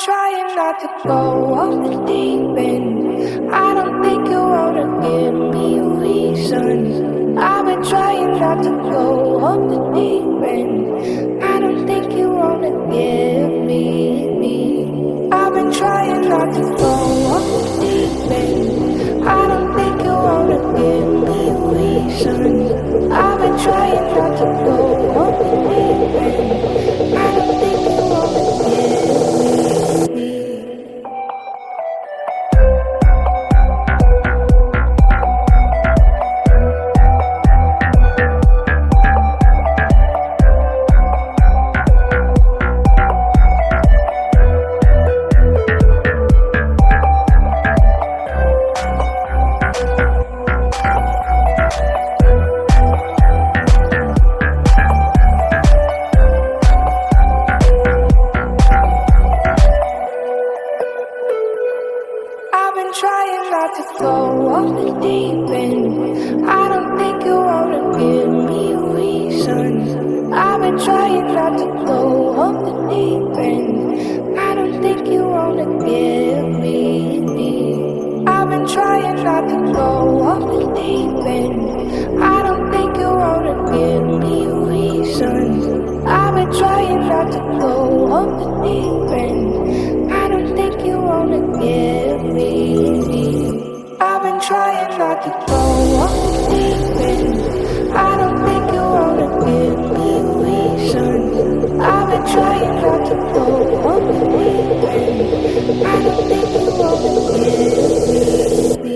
trying not to go off the deep end. I don't think you wanna give me a reason. I've been trying not to go off the deep end. I don't think you wanna give me. I've been trying not to go off the deep end. I don't think you wanna give me a reason. I've been trying not to go off the deep end. I don't think you wanna give me. Trying not to go off the deep end. I don't think you wanna give me a reason. I've been trying not to go off the deep end. I don't think you wanna give me. I've been trying not to go off the deep end. I don't think you wanna give me a reason. I've been trying not to go off the deep end. I don't think you wanna give me. I've been trying not to go off the deep end. I don't think you wanna give me a reason. I've been trying not to go off the deep end. I don't think you wanna give me.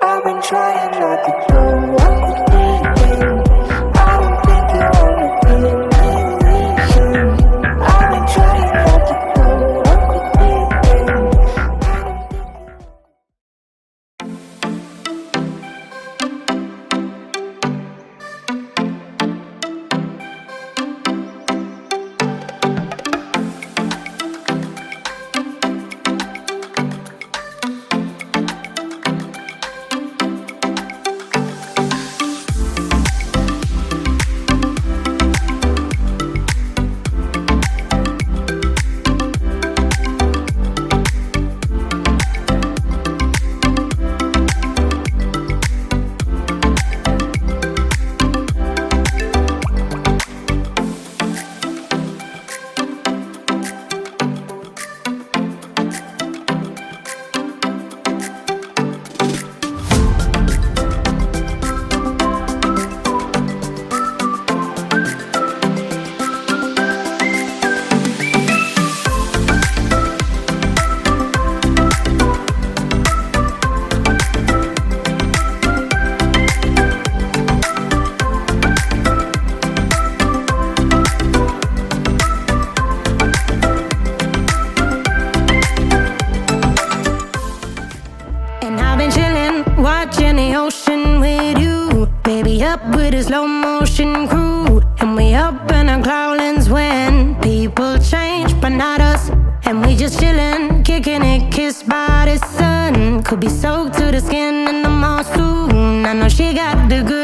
I've been trying not to go off the deep end. I don't think you wanna give me a reason. I've been trying not to go off the deep end. I don't think watching the ocean with you, baby, up with a slow motion crew. And we up in our clouds when people change, but not us. And we just chillin', kicking it, kissed by the sun. Could be soaked to the skin in the mall soon. I know she got the good